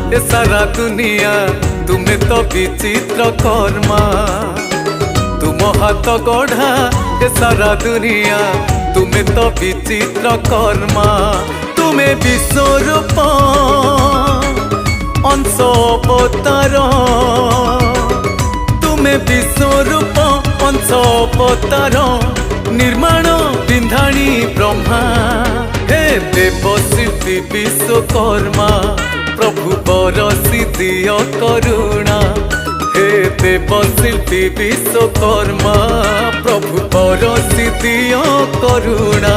ए सारा दुनिया तुम्हें तो विचित्र कर्मा तुम हाथ गढ़ा ए सारा दुनिया तुम्हें तो विचित्र कर्मा तुम्हें विश्वरूप अंश अवतार तुम्हें विश्वरूप अंश अवतार निर्माण बिंधाणी ब्रह्मा हे देवशिल्पी विश्वकर्मा प्रभु बरसी दिय करुणा हे देवशिल्पी विश्वकर्मा प्रभु बरसी दिय करुणा।